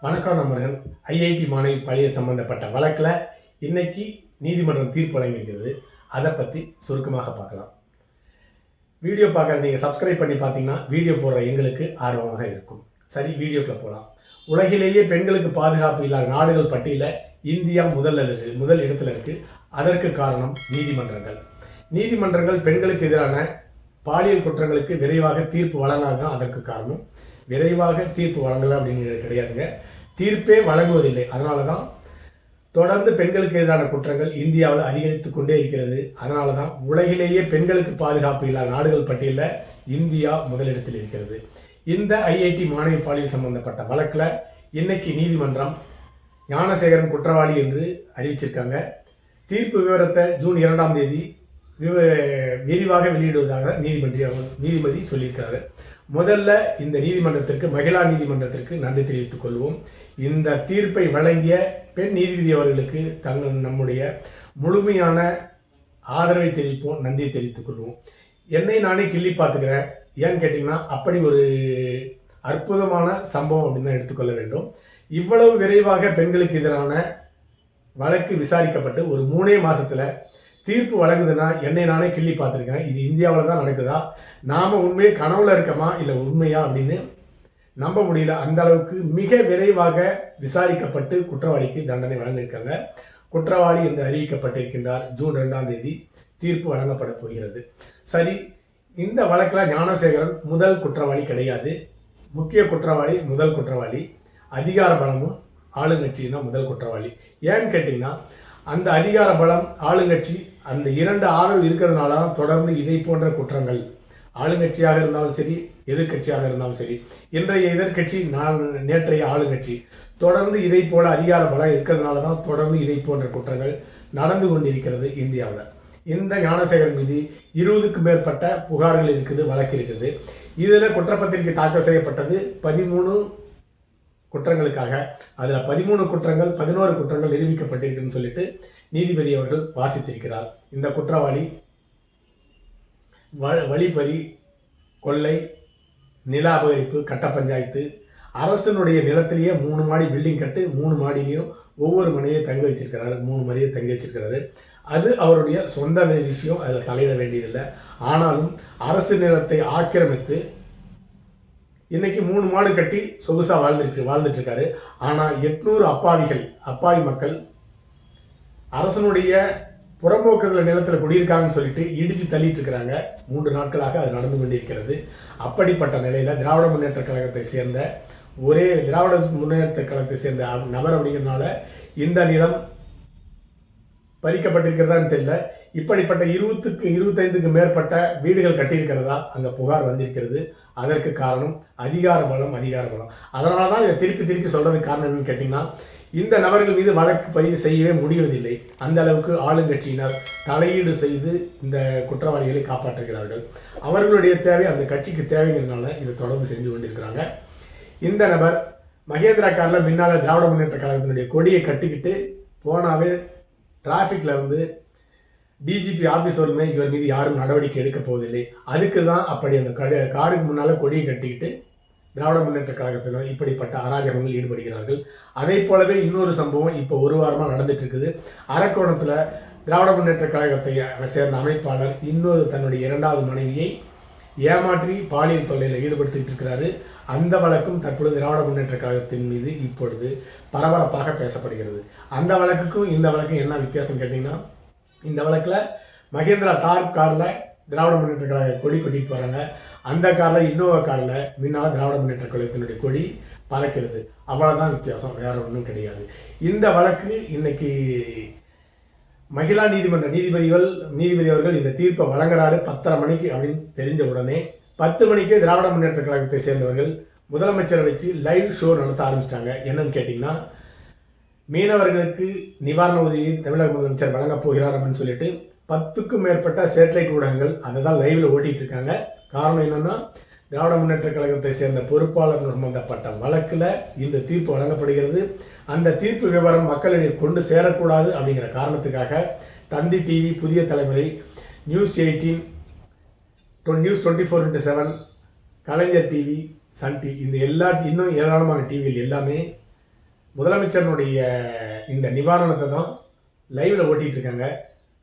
வணக்கம் நண்பர்கள். ஐஐடி மாணவி பழைய சம்பந்தப்பட்ட வழக்கில் இன்னைக்கு நீதிமன்றம் தீர்ப்பு வழங்கியிருக்கிறது. அதை பற்றி சுருக்கமாக பார்க்கலாம். வீடியோ பார்க்குற நீங்கள் சப்ஸ்கிரைப் பண்ணி பார்த்தீங்கன்னா வீடியோ போடுற எங்களுக்கு ஆர்வமாக இருக்கும். சரி, வீடியோக்குள்ள போகலாம். உலகிலேயே பெண்களுக்கு பாதுகாப்பு இல்லாத நாடுகள் பட்டியலில் இந்தியா முதல் இடத்துல இருக்கு. அதற்கு காரணம் நீதிமன்றங்கள் பெண்களுக்கு எதிரான பாலியல் குற்றங்களுக்கு விரைவாக தீர்ப்பு வழங்காதான் அதற்கு காரணம். விரைவாக தீர்ப்பு வழங்கல அப்படிங்கிறது கிடையாதுங்க, தீர்ப்பே வழங்குவதில்லை. அதனால தான் தொடர்ந்து பெண்களுக்கு எதிரான குற்றங்கள் இந்தியாவில் அதிகரித்து கொண்டே இருக்கிறது. அதனால தான் உலகிலேயே பெண்களுக்கு பாதுகாப்பு இல்லாத நாடுகள் பட்டியலில் இந்தியா முதலிடத்தில் இருக்கிறது. இந்த ஐஐடி மாணவி பாலியல் சம்பந்தப்பட்ட வழக்கில் இன்னைக்கு நீதிமன்றம் ஞானசேகரன் குற்றவாளி என்று அறிவிச்சிருக்காங்க. தீர்ப்பு விவரத்தை ஜூன் 2ஆம் தேதி விரிவாக வெளியிடுவதாக நீதிபதி சொல்லியிருக்கிறாரு. முதல்ல இந்த நீதிமன்றத்திற்கு, மகிழா நீதிமன்றத்திற்கு நன்றி தெரிவித்துக் கொள்வோம். இந்த தீர்ப்பை வழங்கிய பெண் நீதிபதி அவர்களுக்கு நம்முடைய முழுமையான ஆதரவை தெரிவிப்போம், நன்றியை தெரிவித்துக் கொள்வோம். என்னை நானே கிள்ளி பார்த்துக்கிறேன். ஏன்னு கேட்டிங்கன்னா, அப்படி ஒரு அற்புதமான சம்பவம் அப்படின்னு தான் எடுத்துக்கொள்ள வேண்டும். இவ்வளவு விரைவாக பெண்களுக்கு எதிரான வழக்கு விசாரிக்கப்பட்டு ஒரு 3 மாசத்துல தீர்ப்பு வழங்குதுன்னா என்னை நானே கிள்ளி பார்த்துருக்கேன். இது இந்தியாவில் தான் நடக்குதா, நாம உண்மையே கனவுல இருக்கமா இல்லை உண்மையா அப்படின்னு நம்ப முடியல. அந்த அளவுக்கு மிக விரைவாக விசாரிக்கப்பட்டு குற்றவாளிக்கு தண்டனை வழங்கியிருக்காங்க. குற்றவாளி என்று அறிவிக்கப்பட்டிருக்கின்றார். ஜூன் 2ஆம் தேதி தீர்ப்பு வழங்கப்பட போகிறது. சரி, இந்த வழக்கில் ஞானசேகரன் முதல் குற்றவாளி கிடையாது. முக்கிய குற்றவாளி முதல் குற்றவாளி. அதிகார பலமும் ஆளுங்கட்சியும் தான் முதல் குற்றவாளி. ஏன்னு கேட்டிங்கன்னா, அந்த அதிகார பலம் ஆளுங்கட்சி அந்த 2 ஆதரவு இருக்கிறதுனால தான் தொடர்ந்து இதை போன்ற குற்றங்கள், ஆளுங்கட்சியாக இருந்தாலும் சரி எதிர்கட்சியாக இருந்தாலும் சரி, இன்றைய எதிர்கட்சி நேற்றைய ஆளுங்கட்சி தொடர்ந்து இதை போல அதிகார பலம் இருக்கிறதுனால தான் தொடர்ந்து இதை போன்ற குற்றங்கள் நடந்து கொண்டிருக்கிறது இந்தியாவில். இந்த ஞானசேகரன் மீது 20க்கும் மேற்பட்ட புகார்கள் இருக்குது, வழக்கு இருக்குது. இதில் குற்றப்பத்திரிகை தாக்கல் செய்யப்பட்டது 13 குற்றங்களுக்காக. அதில் 13 குற்றங்கள் 11 குற்றங்கள் நிரூபிக்கப்பட்டிருக்குன்னு சொல்லிட்டு நீதிபதி அவர்கள் வாசித்திருக்கிறார். இந்த குற்றவாளி வழிப்பறி, கொள்ளை, நில அபகரிப்பு, கட்ட பஞ்சாயத்து, அரசனுடைய நிலத்திலேயே 3 மாடி பில்டிங் கட்டு, 3 மாடியிலையும் ஒவ்வொரு மனையை தங்க வச்சிருக்கிறாரு, 3 மனையை தங்க வச்சிருக்கிறாரு. அது அவருடைய சொந்த விஷயம், அதில் தலையிட வேண்டியதில்லை. ஆனாலும் அரசு நிலத்தை ஆக்கிரமித்து இன்னைக்கு 3 மாடு கட்டி சொகுசா வாழ்ந்துட்டு இருக்காரு. ஆனா 800 அப்பாவி மக்கள் அரசனுடைய புறம்போக்குற நிலத்துல குடியிருக்காங்கன்னு சொல்லிட்டு இடிச்சு தள்ளிட்டு இருக்கிறாங்க. 3 நாட்களாக அது நடந்து கொண்டிருக்கிறது. அப்படிப்பட்ட நிலையில திராவிட முன்னேற்ற கழகத்தை சேர்ந்த நபர் அப்படிங்கிறதுனால இந்த நிலம் பறிக்கப்பட்டிருக்கிறதான்னு தெரியல. இப்படிப்பட்ட 25க்கும் மேற்பட்ட வீடுகள் கட்டியிருக்கிறதா அங்க புகார் வந்திருக்கிறது. அதற்கு காரணம் அதிகார பலம். அதனாலதான் இதை திருப்பி சொல்றதுக்கு காரணம் என்னன்னு கேட்டீங்கன்னா, இந்த நபர்கள் மீது வழக்கு பதிவு செய்யவே முடிவதில்லை. அந்த அளவுக்கு ஆளுங்கட்சியினர் தலையீடு செய்து இந்த குற்றவாளிகளை காப்பாற்றுகிறார்கள். அவர்களுடைய தேவை அந்த கட்சிக்கு தேவைங்கிறதுனால இதை தொடர்ந்து செஞ்சு கொண்டிருக்கிறாங்க. இந்த நபர் மகேந்திரா கார்ல முன்னால திராவிட முன்னேற்ற கழகத்தினுடைய கொடியை கட்டிக்கிட்டு போனாவே டிராபிக்ல வந்து டிஜிபி ஆபீஸ் வருமே இவர் மீது யாரும் நடவடிக்கை எடுக்க போவதில்லை. அதுக்கு தான் அப்படி அந்த காருக்கு முன்னால கொடியை கட்டிக்கிட்டு திராவிட முன்னேற்ற கழகத்தினர் இப்படிப்பட்ட அராஜகங்கள் ஈடுபடுகிறார்கள். அதே போலவே இன்னொரு சம்பவம் இப்போ ஒரு வாரமா நடந்துட்டு இருக்குது. அரக்கோணத்துல திராவிட முன்னேற்ற கழகத்தை சேர்ந்த அமைப்பாளர் இன்னொரு தன்னுடைய 2வது மனைவியை ஏமாற்றி பாலியல் தொல்லையில் ஈடுபடுத்திட்டு இருக்கிறாரு. அந்த வழக்கும் தற்பொழுது திராவிட முன்னேற்ற கழகத்தின் மீது இப்பொழுது பரபரப்பாக பேசப்படுகிறது. அந்த வழக்குக்கும் இந்த வழக்கும் என்ன வித்தியாசம் கேட்டீங்கன்னா, இந்த வழக்கில் மகேந்திரா தார் காரில் திராவிட முன்னேற்ற கழக கொடி கொட்டிட்டு போகிறாங்க. அந்த காரில் இன்னோவா காரில் முன்னால் திராவிட முன்னேற்ற கழகத்தினுடைய கொடி பறக்கிறது. அவ்வளோதான் வித்தியாசம், வேற ஒன்றும் கிடையாது. இந்த வழக்கு இன்னைக்கு மகிழா நீதிபதி அவர்கள் இந்த தீர்ப்பை வழங்குறாரு 10:30 மணிக்கு அப்படின்னு தெரிஞ்ச உடனே 10 மணிக்கு திராவிட முன்னேற்ற கழகத்தை சேர்ந்தவர்கள் முதலமைச்சரை வச்சு லைவ் ஷோ நடத்த ஆரம்பிச்சிட்டாங்க. என்னன்னு கேட்டிங்கன்னா, மீனவர்களுக்கு நிவாரண உதவியை தமிழக முதலமைச்சர் வழங்கப் போகிறார் அப்படின்னு சொல்லிட்டு 10க்கும் மேற்பட்ட சேட்டலைட் ஊடகங்கள் அதை தான் லைவ்ல ஓட்டிட்டு இருக்காங்க. காரணம் என்னன்னா, திராவிட முன்னேற்ற கழகத்தை சேர்ந்த பொறுப்பாளர் சம்பந்தப்பட்ட வழக்குல இந்த தீர்ப்பு வழங்கப்படுகிறது. அந்த தீர்ப்பு விவரம் மக்களிடையே கொண்டு சேரக்கூடாது அப்படிங்கிற காரணத்துக்காக தந்தி டிவி, புதிய தலைமுறை, நியூஸ் 18, நியூஸ் 24/7, கலைஞர் டிவி, சன் டிவி, இந்த இன்னும் ஏராளமான டிவிகள் எல்லாமே முதலமைச்சருடைய இந்த நிவாரணத்தை தான் லைவ்ல ஓட்டிட்டு இருக்காங்க.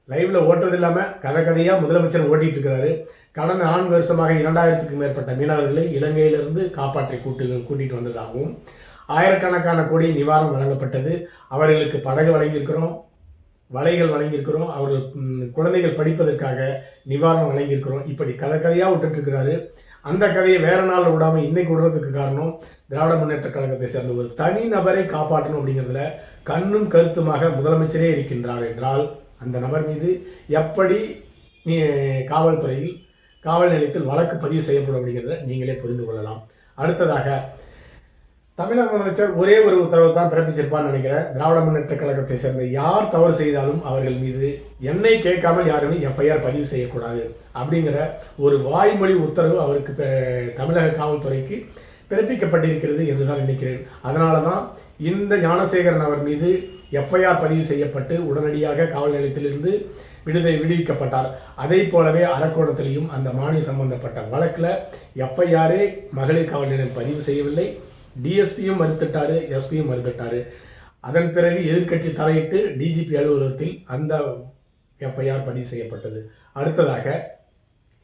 லைவ்ல ஓட்டுறது இல்லாமல் கதையா முதலமைச்சர் ஓட்டிட்டு இருக்கிறாரு. கடந்த 4 வருஷமாக 2000க்கும் மேற்பட்ட மீனவர்களை இலங்கையிலிருந்து காப்பாற்றி கூட்டிட்டு வந்ததாகவும், ஆயிரக்கணக்கான கோடி நிவாரணம் வழங்கப்பட்டது. அவர்களுக்கு படகு வழங்கியிருக்கிறோம், வலைகள் வழங்கியிருக்கிறோம், அவர்கள் குழந்தைகள் படிப்பதற்காக நிவாரணம் வழங்கியிருக்கிறோம். இப்படி கதையாக விட்டுட்டு இருக்கிறாரு. அந்த கதையை வேற நாள் விடாமல் இன்னைக்கு விடுறதுக்கு காரணம் திராவிட முன்னேற்ற கழகத்தை சேர்ந்த ஒரு தனி நபரை காப்பாற்றணும் அப்படிங்கிறதுல கண்ணும் கருத்துமாக முதலமைச்சரே இருக்கின்றார் என்றால் அந்த நபர் மீது எப்படி காவல்துறையில் காவல் நிலையத்தில் வழக்கு பதிவு செய்யப்படும் அப்படிங்கிறத நீங்களே புரிந்து கொள்ளலாம். அடுத்ததாக தமிழக முதலமைச்சர் ஒரே ஒரு உத்தரவு தான் பிறப்பிச்சிருப்பான்னு நினைக்கிறேன். திராவிட முன்னேற்ற கழகத்தை சேர்ந்த யார் தவறு செய்தாலும் அவர்கள் மீது என்னை கேட்காமல் யாருமே எஃப்ஐஆர் பதிவு செய்யக்கூடாது அப்படிங்கிற ஒரு வாய்மொழி உத்தரவு அவருக்கு தமிழக காவல்துறைக்கு பிறப்பிக்கப்பட்டிருக்கிறது என்றுதான் நினைக்கிறேன். அதனால தான் இந்த ஞானசேகரன் அவர் மீது எஃப்ஐஆர் பதிவு செய்யப்பட்டு உடனடியாக காவல் நிலையத்திலிருந்து விடுவிக்கப்பட்டார். அதே போலவே அரக்கோணத்திலையும் அந்த மாணி சம்பந்தப்பட்ட வழக்கில் எஃப்ஐஆரே மகளிர் காவல் நிலையம் பதிவு செய்யவில்லை. டிஎஸ்பியும் மறுத்துட்டாரு, எஸ்பியும் மறுத்துட்டாரு. அதன் பிறகு எதிர்க்கட்சி தலையிட்டு டிஜிபி அலுவலகத்தில் அந்த எஃப்ஐஆர் பதிவு செய்யப்பட்டது. அடுத்ததாக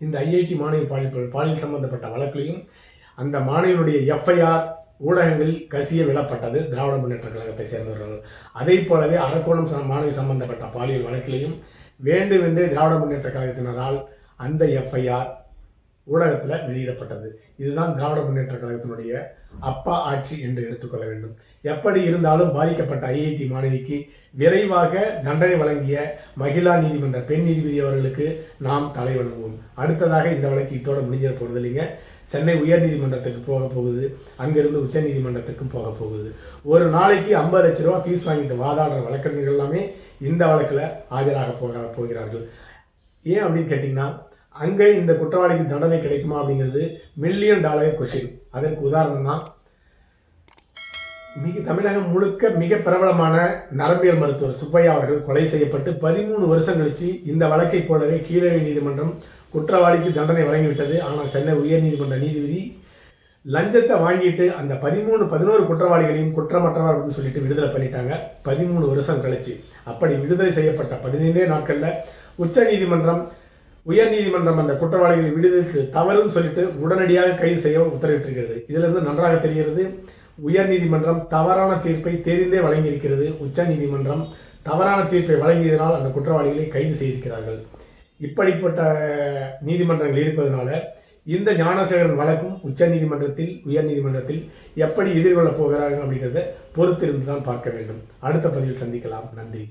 இந்த ஐஐடி மாணவி பாலியல் சம்பந்தப்பட்ட வழக்கிலையும் அந்த மாணவியினுடைய எஃப்ஐஆர் ஊடகங்களில் கசிய விடப்பட்டது திராவிட முன்னேற்ற கழகத்தை சேர்ந்தவர்கள். அதே போலவே அரக்கோணம் மாணவி சம்பந்தப்பட்ட பாலியல் வழக்கிலையும் வேண்டுமென்றே திராவிட முன்னேற்ற கழகத்தினரால் அந்த எஃப்ஐஆர் ஊடகத்தில் வெளியிடப்பட்டது. இதுதான் திராவிட முன்னேற்ற கழகத்தினுடைய அப்பா ஆட்சி என்று எடுத்துக்கொள்ள வேண்டும். எப்படி இருந்தாலும் பாதிக்கப்பட்ட ஐஐடி மாணவிக்கு விரைவாக தண்டனை வழங்கிய மகிழா நீதிமன்ற பெண் நீதிபதி அவர்களுக்கு நாம் தலை வணங்குவோம். அடுத்ததாக இந்த வழக்கு இதோட முடிஞ்சிட போகிறது இல்லைங்க. சென்னை உயர் நீதிமன்றத்துக்கு போக போகுது, அங்கிருந்து உச்ச நீதிமன்றத்துக்கும் போக போகுது. ஒரு நாளைக்கு 50 லட்ச ரூபா ஃபீஸ் வாங்கிட்டு வாதாடுற வழக்கறிஞர்கள் எல்லாமே இந்த வழக்கில் ஆஜராக போகிறார்கள். ஏன் அப்படின்னு கேட்டிங்கன்னா, அங்கே இந்த குற்றவாளிக்கு தண்டனை கிடைக்குமா அப்படிங்கிறது $1 மில்லியன் கொஸ்டின். அதற்கு உதாரணம் தான் தமிழகம் முழுக்க மிக பிரபலமான நரம்பியல் மருத்துவர் சுப்பையா அவர்கள் கொலை செய்யப்பட்டு 13 வருஷம் கழிச்சு இந்த வழக்கை போலவே கீழவை நீதிமன்றம் குற்றவாளிக்கு தண்டனை வழங்கிவிட்டது. ஆனால் சென்னை உயர் நீதிமன்ற நீதிபதி லஞ்சத்தை வாங்கிட்டு அந்த 11 குற்றவாளிகளையும் குற்றமற்றவர் அப்படின்னு சொல்லிட்டு விடுதலை பண்ணிட்டாங்க 13 வருஷம் கழிச்சு. அப்படி விடுதலை செய்யப்பட்ட 15 நாட்களில் உச்ச நீதிமன்றம் உயர் நீதிமன்றம் அந்த குற்றவாளிகளை விடுதலுக்கு தவறுன்னு சொல்லிட்டு உடனடியாக கைது செய்ய உத்தரவிட்டிருக்கிறது. இதிலிருந்து நன்றாக தெரிகிறது, உயர் நீதிமன்றம் தவறான தீர்ப்பை தெரிந்தே வழங்கியிருக்கிறது. உச்ச நீதிமன்றம் தவறான தீர்ப்பை வழங்கியதனால் அந்த குற்றவாளிகளை கைது செய்திருக்கிறார்கள். இப்படிப்பட்ட நீதிமன்றங்கள் இருப்பதனால இந்த ஞானசேகரன் வழக்கும் உச்ச நீதிமன்றத்தில் உயர் நீதிமன்றத்தில் எப்படி எதிர்கொள்ளப் போகிறார்கள் அப்படிங்கிறத பொறுத்திருந்து தான் பார்க்க வேண்டும். அடுத்த பதிவில் சந்திக்கலாம். நன்றி.